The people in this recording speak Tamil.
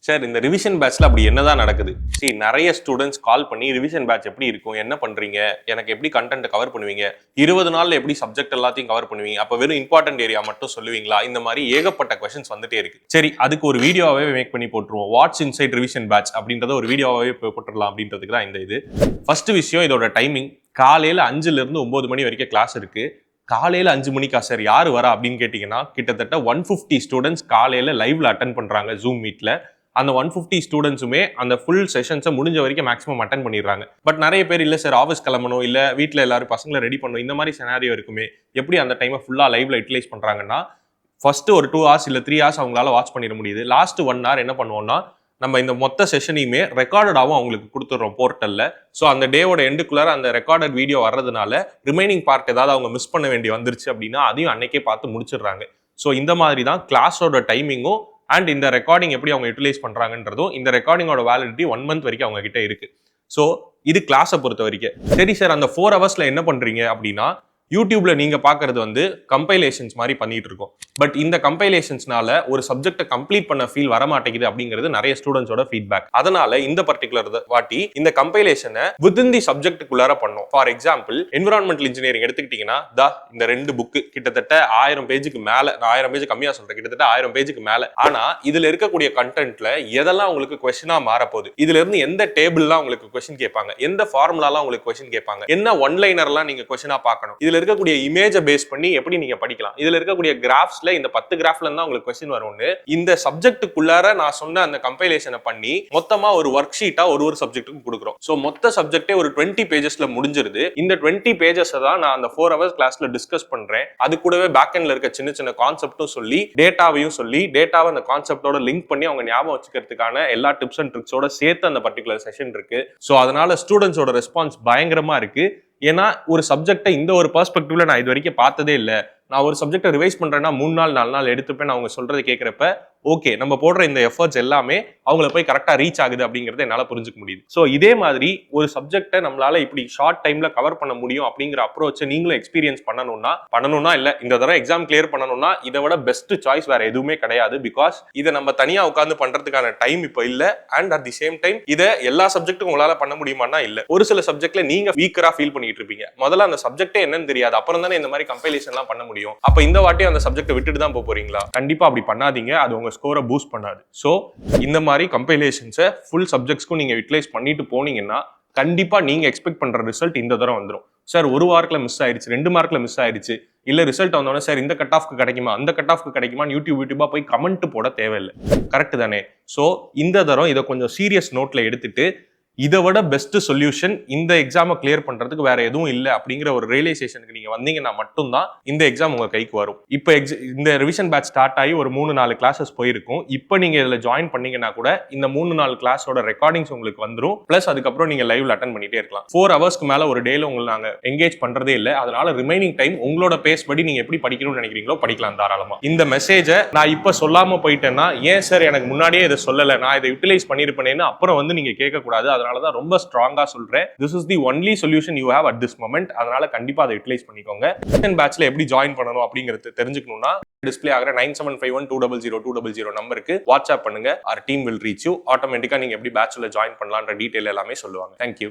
சார் இந்த ரிவிஷன் பேட்ச்ல அப்படி என்னதான் நடக்குது? நிறைய ஸ்டூடெண்ட்ஸ் கால் பண்ணி ரிவிஷன் பேட்ச் எப்படி இருக்கும், என்ன பண்றீங்க, எனக்கு எப்படி கண்டென்ட் கவர் பண்ணுவீங்க, 20 நாள்ல எப்படி சப்ஜெக்ட் எல்லாத்தையும் கவர் பண்ணுவீங்க, அப்ப வெறும் இம்பார்ட்டன்ட் ஏரியா மட்டும் சொல்லுவீங்களா, இந்த மாதிரி ஏகப்பட்ட கொஸ்டின்ஸ் வந்துட்டே இருக்கு. சரி, அதுக்கு ஒரு வீடியோவே மேக் பண்ணி போட்டுருவோம். வாட்ஸ் இன்சைட் ரிவிஷன் பேட்ச் அப்படின்றத ஒரு வீடியோவே போட்டுடலாம் அப்படின்றதுக்கு தான் இந்த இது. ஃபர்ஸ்ட் விஷயம், இதோட டைமிங் காலையில 5ல இருந்து 9 மணி வரைக்கும் கிளாஸ் இருக்கு. காலையில 5 மணிக்கா சார் யாரு வரா அப்படின்னு கேட்டீங்கன்னா, கிட்டத்தட்ட 150 ஸ்டூடெண்ட்ஸ் காலையில லைவ்ல அட்டன் பண்றாங்க ஜூம் மீட்ல. அந்த 150 ஸ்டூடெண்ட்ஸுமே அந்த ஃபுல் செஷன்ஸை முடிஞ்ச வரைக்கும் மேக்ஸிமம் அட்டன் பண்ணிடுறாங்க. பட் நிறைய பேர் இல்லை சார் ஆஃபீஸ் கிளம்பணும், இல்லை வீட்டில் எல்லாரும் பசங்களை ரெடி பண்ணணும், இந்த மாதிரி செனாரியோ இருக்குமே, எப்படி அந்த டைமை ஃபுல்லாக லைவ்ல யூட்டிலைஸ் பண்ணுறாங்கன்னா, ஃபர்ஸ்ட் ஒரு 2 hours இல்லை 3 hours அவங்களால வாட்ச் பண்ணிட முடியுது. லாஸ்ட் 1 hour என்ன பண்ணுவோம்னா, நம்ம இந்த மொத்த செஷனையுமே ரெக்கார்டடாகவும் அவங்களுக்கு கொடுத்துட்றோம் போர்ட்டலில். ஸோ அந்த டேவோட எண்டுக்குள்ளார அந்த ரெக்கார்டட் வீடியோ வர்றதுனால ரிமைனிங் பார்ட் ஏதாவது அவங்க மிஸ் பண்ண வேண்டி வந்துருச்சு அப்படின்னா அதையும் அன்னைக்கே பார்த்து முடிச்சிடுறாங்க. ஸோ இந்த மாதிரி தான் கிளாஸோட டைமிங்கும் அண்ட் இந்த ரெக்கார்டிங் எப்படி அவங்க யூட்டிலைஸ் பண்றாங்கன்றதும், இந்த ரெக்கார்டிங்கோட வேலிடிட்டி 1 month வரைக்கும் அவங்க கிட்ட இருக்கு. ஸோ இது கிளாஸை பொறுத்த வரைக்கும். சரி சார், அந்த 4 hours என்ன பண்றீங்க அப்படின்னா, யூடியூப்ல நீங்க பாக்குறது வந்து கம்பைலேஷன்ஸ் மாதிரி பண்ணிட்டு இருக்கோம். பட் இந்த கம்பைலேஷன்ஸ்னால ஒரு சப்ஜெக்டை கம்ப்ளீட் பண்ண ஃபீல் வரமாட்டேங்குது அப்படிங்கிறது நிறைய ஸ்டூடெண்ட்ஸோட ஃபீட்பேக். அதனால இந்த பர்டிகுலர் வாட்டி இந்த கம்பைலேஷனை வித்தின் தி சப்ஜெக்டுக்குள்ளார பண்ணோம். ஃபார் எக்ஸாம்பிள், என்விரான்மெண்டல் இன்ஜினியரிங் எடுத்துக்கிட்டீங்கன்னா, இந்த 2 புக்கு கிட்டத்தட்ட 1000 பேஜுக்கு மேல, நான் 1000 பேஜ் கம்மியா சொல்றேன், கிட்டத்தட்ட 1000 பேஜுக்கு மேல. ஆனா இதுல இருக்கக்கூடிய கண்டென்ட்ல எதெல்லாம் உங்களுக்கு கொஸ்டினா மாறப்போகுது, இதுல இருந்து எந்த டேபிள்லாம் உங்களுக்கு கொஸ்டின் கேட்பாங்க, எந்த ஃபார்முலாலாம் உங்களுக்கு கொஸ்டின் கேட்பாங்க, என்ன ஒன்லைனர்லாம் நீங்க கொஸ்டினா பார்க்கணும், இதுல இருக்கக்கூடிய இமேஜை பேஸ் பண்ணி எப்படி நீங்க படிக்கலாம், இதுல இருக்கக்கூடிய கிராஃப்ஸ்ல இந்த 10 கிராஃப்ல இருந்தா உங்களுக்கு क्वेश्चन வரும்னு இந்த சப்ஜெக்ட்டுக்குள்ளார நான் சொன்ன அந்த கம்பைலேஷனை பண்ணி மொத்தமா ஒரு ஒர்க் ஷீட்டா ஒரு சப்ஜெக்ட்டுக்கு கொடுக்குறோம். சோ மொத்த சப்ஜெக்டே ஒரு 20 பேஜஸ்ல முடிஞ்சிருது. இந்த 20 பேஜஸ் தான் நான் அந்த 4 hours கிளாஸ்ல டிஸ்கஸ் பண்றேன். அது கூடவே பேக் எண்ட்ல இருக்க சின்ன சின்ன கான்செப்டும் சொல்லி, டேட்டாவையும் சொல்லி, டேட்டாவை அந்த கான்செப்டோட லிங்க் பண்ணி அவங்க ஞாபகம் வச்சுக்கிறதுக்கான எல்லா டிப்ஸ் அண்ட் ட்ரிக்ஸோட சேர்த்து அந்த பர்டிகுலர் செஷன் இருக்கு. சோ அதனால ஸ்டூடெண்ட்ஸோட ரெஸ்பான்ஸ் பயங்கரமா இருக்கு. ஏன்னா ஒரு சப்ஜெக்டை இந்த ஒரு பெர்ஸ்பெக்டிவ்ல நான் இது வரைக்கும் பார்த்ததே இல்லை. நான் ஒரு சப்ஜெக்டை ரிவைஸ் பண்றேன்னா 3 நாள் 4 நாள் எடுத்துப்பேன். அவங்க சொல்றதை கேட்கிறப்ப ஓகே, நம்ம போடுற இந்த எஃபர்ட்ஸ் எல்லாமே அவங்கள போய் கரெக்டா ரீச் ஆகுது அப்படிங்கறத என்னால புரிஞ்சுக்க முடியுது. சோ இதே மாதிரி ஒரு சப்ஜெக்டை நம்மளால இப்படி ஷார்ட் டைம்ல கவர் பண்ண முடியும் அப்படிங்கிற அப்ரோச்சை நீங்களும் எக்ஸ்பீரியன்ஸ் பண்ணணும்னா இல்ல இந்த தடவை எக்ஸாம் கிளியர் பண்ணணும்னா இதை விட பெஸ்ட் சாய்ஸ் வேற எதுவுமே கிடையாது. பிகாஸ் இதை நம்ம தனியா உட்கார்ந்து பண்றதுக்கான டைம் இப்போ இல்ல. And at the same time இதை எல்லா சப்ஜெக்டும் உங்களால பண்ண முடியுமானா இல்ல. ஒரு சில சப்ஜெக்ட்ல நீங்க வீக்கரா ஃபீல் பண்ணிட்டு இருப்பீங்க. முதல்ல அந்த சப்ஜெக்டே என்னன்னு தெரியாது, அப்புறம் தானே இந்த மாதிரி கம்பைலேஷன் எல்லாம் பண்ண முடியும். அப்ப இந்த வாட்டி அந்த சப்ஜெக்ட் விட்டுட்டு தான் போறீங்களா? கண்டிப்பா அப்படி பண்ணாதீங்க. அது உங்க ஸ்கோரை பூஸ்ட் பண்ணாது. சோ இந்த மாதிரி கம்பைலேஷன்ஸை ஃபுல் சப்ஜெக்ட்ஸ்க்கும் நீங்க யூட்டிலைஸ் பண்ணிட்டு போனீங்கன்னா கண்டிப்பா நீங்க எக்ஸ்பெக்ட் பண்ற ரிசல்ட் இந்த தடவை வந்துடும். சார் 1 வாரத்துல மிஸ் ஆயிடுச்சு, 2 மார்க்ல மிஸ் ஆயிடுச்சு, இல்ல ரிசல்ட் வந்தோடனே சார் இந்த கட் ஆஃப்க்கு கிடைக்குமா, அந்த கட் ஆஃப்க்கு கிடைக்குமா, யூடியூபா போய் கமெண்ட் போட தேவையில்லை. கரெக்ட் தானே? சோ இந்த தடவை இதை கொஞ்சம் சீரியஸ் நோட்ல எடுத்துட்டு, இதை விட பெஸ்ட் சொல்யூஷன் இந்த எக்ஸாமை கிளியர் பண்றதுக்கு வேற எதுவும் இல்லை அப்படிங்கிற ஒரு ரியலைசேஷனுக்கு நீங்க வந்தீங்கன்னா மட்டும்தான் இந்த எக்ஸாம் உங்க கைக்கு வரும். இப்போ இந்த ரிவிஷன் பேட்ச் ஸ்டார்ட் ஆகி ஒரு 3-4 கிளாஸஸ் போயிருக்கும். இப்போ நீங்க இதுல ஜாயின் பண்ணீங்கன்னா கூட இந்த 3-4 கிளாஸோட ரெக்கார்டிங்ஸ் உங்களுக்கு வந்துடும். பிளஸ் அதுக்கப்புறம் நீங்க லைவ்ல அட்டன் பண்ணிட்டே இருக்கலாம். 4 ஹவர்ஸ்க்கு மேல ஒரு டேல உங்களை நாங்க எங்கேஜ் பண்றதே இல்லை. அதனால ரிமைனிங் டைம் உங்களோட பேஸ் படி நீங்க எப்படி படிக்கணும்னு நினைக்கிறீங்களோ படிக்கலாம் தாராளமா. இந்த மெசேஜை நான் இப்ப சொல்லாம போயிட்டேன்னா, ஏன் சார் எனக்கு முன்னாடியே இதை சொல்லலை, நான் இதை யூட்டிலைஸ் பண்ணிருப்பேன்னு அப்புறம் வந்து நீங்க கேட்கக்கூடாது. அதனாலதான் ரொம்ப ஸ்ட்ராங்கா சொல்றேன். This is the only solution you have at this moment. அதனால கண்டிப்பா அதை யூட்டிலைஸ் பண்ணிக்கோங்க. செகண்ட் பேட்ச்ல எப்படி ஜாயின் பண்ணணும் அப்படிங்கறது தெரிஞ்சுக்கணும்னா டிஸ்ப்ளே ஆகிற 9751200200 நம்பருக்கு வாட்ஸ்அப் பண்ணுங்க. our team will reach you. ஆட்டோமேட்டிக்கா நீங்க எப்படி பேட்ச்ல ஜாயின் பண்ணலாம்ன்ற டீடைல் எல்லாமே சொல்லுவாங்க. Thank you.